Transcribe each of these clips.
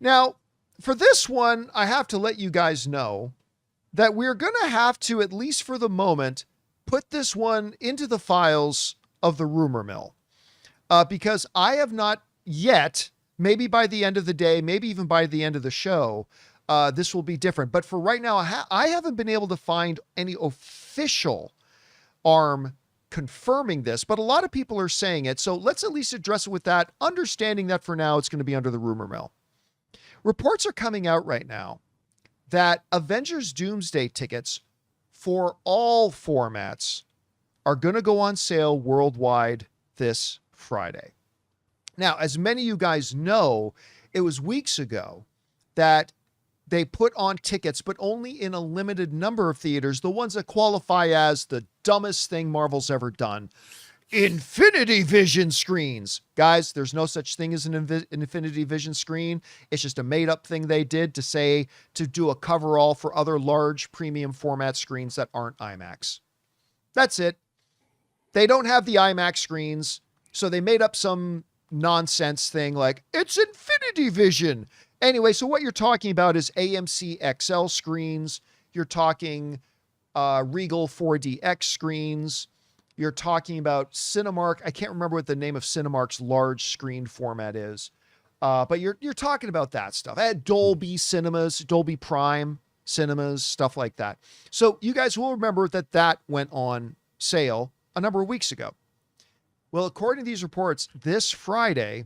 Now, for this one, I have to let you guys know that we're going to have to, at least for the moment, put this one into the files of the rumor mill. Because I have not yet, maybe by the end of the day, maybe even by the end of the show, this will be different. But for right now, I haven't been able to find any official arm confirming this, but a lot of people are saying it. So let's at least address it with that, understanding that for now it's going to be under the rumor mill. Reports are coming out right now that Avengers Doomsday tickets for all formats are going to go on sale worldwide this Friday. Now, as many of you guys know, it was weeks ago that they put on tickets, but only in a limited number of theaters, the ones that qualify as the dumbest thing Marvel's ever done. Infinity Vision screens. Guys, there's no such thing as an Infinity Vision screen. It's just a made-up thing they did to do a coverall for other large premium format screens that aren't IMAX. That's it. They don't have the IMAX screens, so they made up some nonsense thing like, it's Infinity Vision. Anyway, so what you're talking about is AMC XL screens. You're talking Regal 4DX screens. You're talking about Cinemark. I can't remember what the name of Cinemark's large screen format is. But you're talking about that stuff. Dolby Cinemas, Dolby Prime Cinemas, stuff like that. So you guys will remember that went on sale a number of weeks ago. Well, according to these reports, this Friday,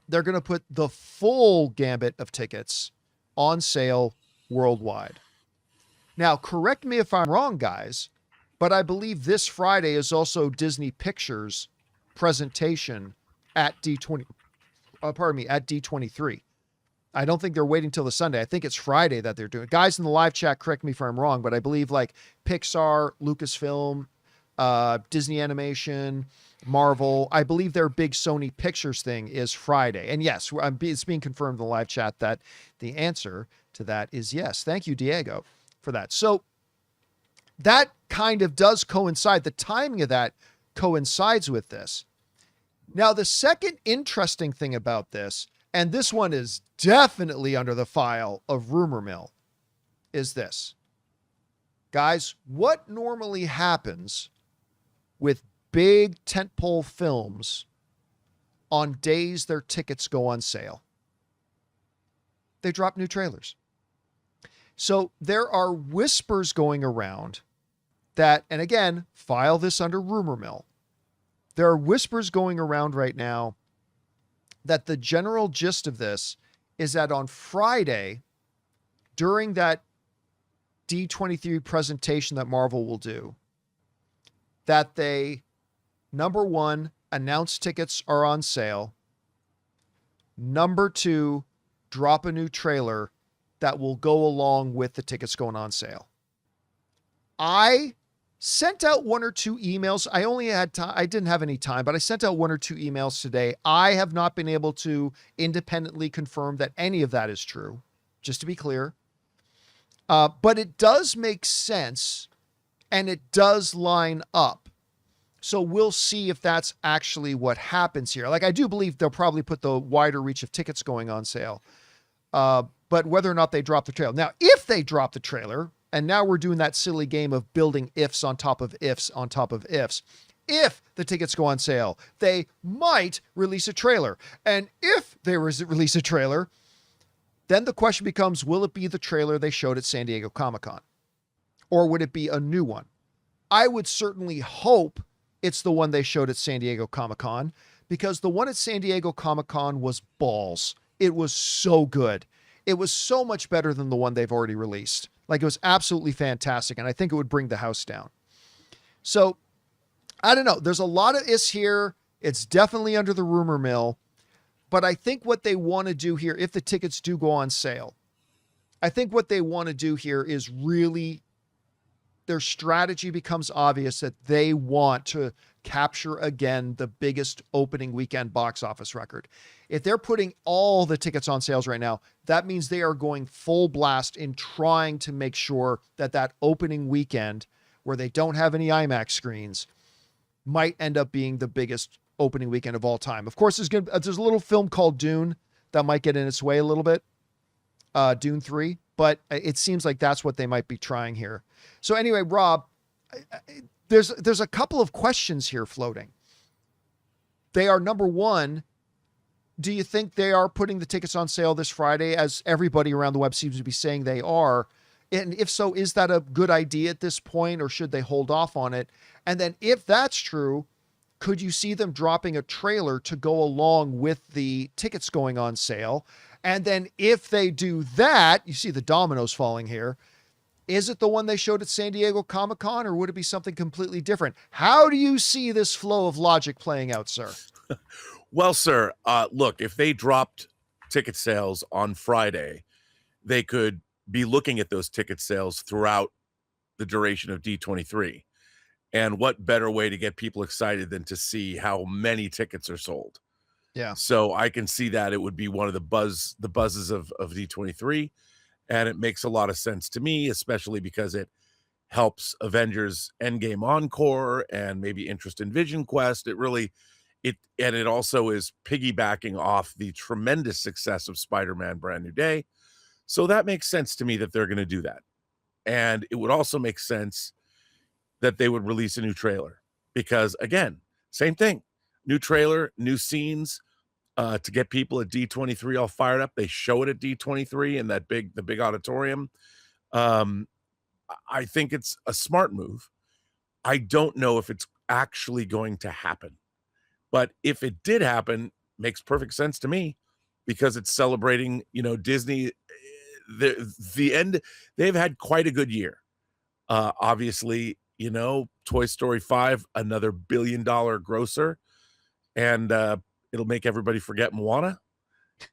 they're going to put the full gambit of tickets on sale worldwide. Now, correct me if I'm wrong, guys, but I believe this Friday is also Disney Pictures' presentation at at D23. I don't think they're waiting till the Sunday. I think it's Friday that they're doing it. Guys in the live chat, correct me if I'm wrong, but I believe like Pixar, Lucasfilm, Disney Animation, Marvel, I believe their big Sony Pictures thing is Friday. And yes, it's being confirmed in the live chat that the answer to that is yes. Thank you, Diego, for that. So that kind of does coincide. The timing of that coincides with this. Now, the second interesting thing about this, and this one is definitely under the file of rumor mill, is this. Guys, what normally happens with big tentpole films on days their tickets go on sale? They drop new trailers. So there are whispers going around that, and again, file this under rumor mill. There are whispers going around right now that the general gist of this is that on Friday, during that D23 presentation that Marvel will do, that they, number one, announce tickets are on sale. Number two, drop a new trailer that will go along with the tickets going on sale. I sent out one or two emails. I only had time. I didn't have any time, but I sent out one or two emails today. I have not been able to independently confirm that any of that is true, just to be clear. But it does make sense and it does line up. So we'll see if that's actually what happens here. Like, I do believe they'll probably put the wider reach of tickets going on sale. But whether or not they drop the trailer. Now, if they drop the trailer, and now we're doing that silly game of building ifs on top of ifs on top of ifs. If the tickets go on sale, they might release a trailer. And if they release a trailer, then the question becomes, will it be the trailer they showed at San Diego Comic-Con? Or would it be a new one? I would certainly hope it's the one they showed at San Diego Comic-Con, because the one at San Diego Comic-Con was balls. It was so good. It was so much better than the one they've already released. Like, it was absolutely fantastic, and I think it would bring the house down. So, I don't know. There's a lot of ifs here. It's definitely under the rumor mill. But I think what they want to do here, if the tickets do go on sale, I think what they want to do here is really, their strategy becomes obvious that they want to capture again the biggest opening weekend box office record. If they're putting all the tickets on sales right now, that means they are going full blast in trying to make sure that that opening weekend, where they don't have any IMAX screens, might end up being the biggest opening weekend of all time. Of course, there's a little film called Dune that might get in its way a little bit. Dune 3, but it seems like that's what they might be trying here. So anyway, Rob, there's a couple of questions here floating. They are, number one, do you think they are putting the tickets on sale this Friday, as everybody around the web seems to be saying they are? And if so, is that a good idea at this point, or should they hold off on it? And then if that's true, could you see them dropping a trailer to go along with the tickets going on sale? And then if they do that, you see the dominoes falling here. Is it the one they showed at San Diego Comic-Con, or would it be something completely different? How do you see this flow of logic playing out, sir? Well, sir, look, if they dropped ticket sales on Friday, they could be looking at those ticket sales throughout the duration of D23. And what better way to get people excited than to see how many tickets are sold? Yeah. So I can see that it would be one of the buzzes of D23. And it makes a lot of sense to me, especially because it helps Avengers Endgame Encore and maybe interest in Vision Quest. It also is piggybacking off the tremendous success of Spider-Man Brand New Day. So that makes sense to me that they're going to do that. And it would also make sense that they would release a new trailer, because again, same thing, new trailer, new scenes, to get people at D23 all fired up. They show it at D23 in the big auditorium. I think it's a smart move. I don't know if it's actually going to happen, but if it did happen, makes perfect sense to me, because it's celebrating, Disney. The end. They've had quite a good year. Obviously, Toy Story 5, another $1 billion grosser, and it'll make everybody forget Moana,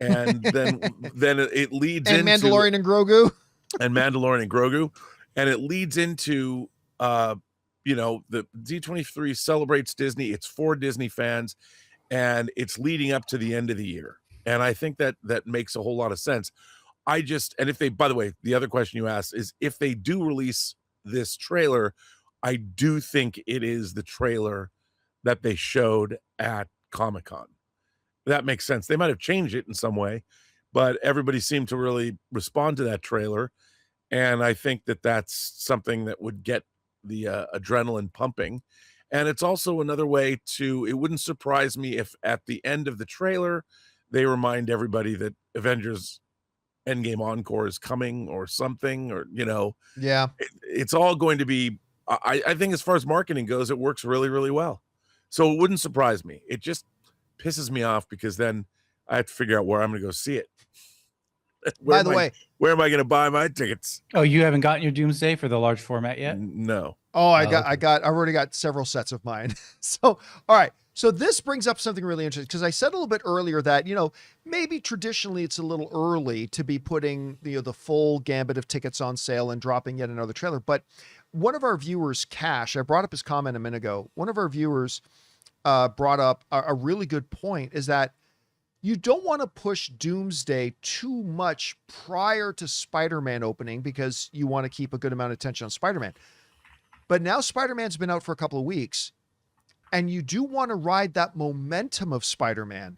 and then it leads and into Mandalorian and Grogu, and it leads into the D23 celebrates Disney. It's for Disney fans, and it's leading up to the end of the year, and I think that makes a whole lot of sense. And if they, by the way, the other question you asked is if they do release this trailer, I do think it is the trailer that they showed at Comic-Con. That makes sense. They might have changed it in some way, but everybody seemed to really respond to that trailer. And I think that that's something that would get the adrenaline pumping. And it's also another way it wouldn't surprise me if at the end of the trailer, they remind everybody that Avengers Endgame Encore is coming or something, or, yeah, it's all going to be, I think as far as marketing goes, it works really, really well. So it wouldn't surprise me. It just pisses me off, because then I have to figure out where I'm going to go see it. By the way, where am I going to buy my tickets? Oh, you haven't gotten your Doomsday for the large format yet? No. Oh, I've already got several sets of mine. So, all right. So this brings up something really interesting, because I said a little bit earlier that, maybe traditionally it's a little early to be putting the full gambit of tickets on sale and dropping yet another trailer. But one of our viewers, Cash, I brought up his comment a minute ago. One of our viewers brought up a really good point, is that you don't want to push Doomsday too much prior to Spider-Man opening, because you want to keep a good amount of attention on Spider-Man. But now Spider-Man's been out for a couple of weeks, and you do want to ride that momentum of Spider-Man.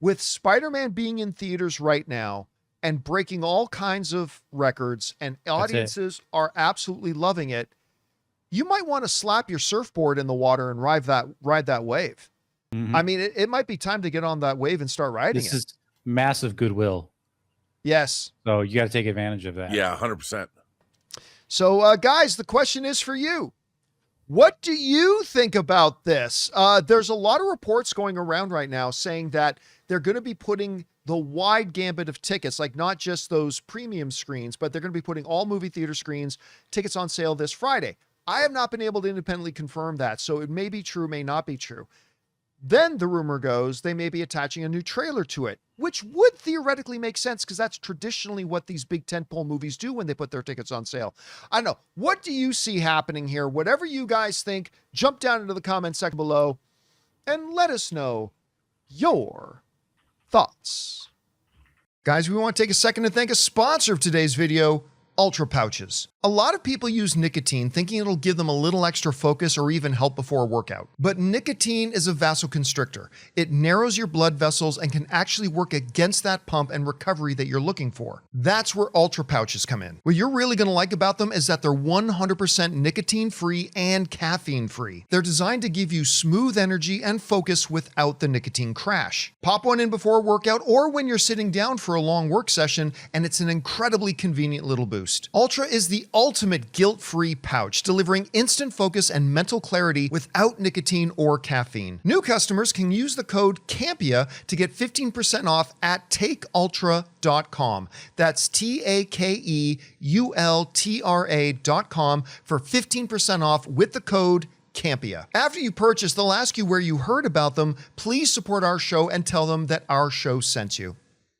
With Spider-Man being in theaters right now and breaking all kinds of records, and audiences are absolutely loving it, you might want to slap your surfboard in the water and ride that wave. Mm-hmm. I mean, it might be time to get on that wave and start riding This is massive goodwill. Yes. So you got to take advantage of that. Yeah, 100%. So, guys, the question is for you. What do you think about this? There's a lot of reports going around right now saying that they're going to be putting the wide gambit of tickets, like not just those premium screens, but they're going to be putting all movie theater screens, tickets on sale this Friday. I have not been able to independently confirm that, so it may be true, may not be true. Then the rumor goes they may be attaching a new trailer to it, which would theoretically make sense, because that's traditionally what these big tentpole movies do when they put their tickets on sale. I don't know. What do you see happening here? Whatever you guys think, jump down into the comment section below and let us know your thoughts. Guys, we want to take a second to thank a sponsor of today's video, Ultra Pouches. A lot of people use nicotine thinking it'll give them a little extra focus or even help before a workout. But nicotine is a vasoconstrictor. It narrows your blood vessels and can actually work against that pump and recovery that you're looking for. That's where Ultra pouches come in. What you're really going to like about them is that they're 100% nicotine-free and caffeine-free. They're designed to give you smooth energy and focus without the nicotine crash. Pop one in before a workout or when you're sitting down for a long work session, and it's an incredibly convenient little boost. Ultra is the ultimate guilt-free pouch, delivering instant focus and mental clarity without nicotine or caffeine. New customers can use the code CAMPEA to get 15% off at takeultra.com. That's TAKEULTRA.com for 15% off with the code Campea. After you purchase, they'll ask you where you heard about them. Please support our show and tell them that our show sent you.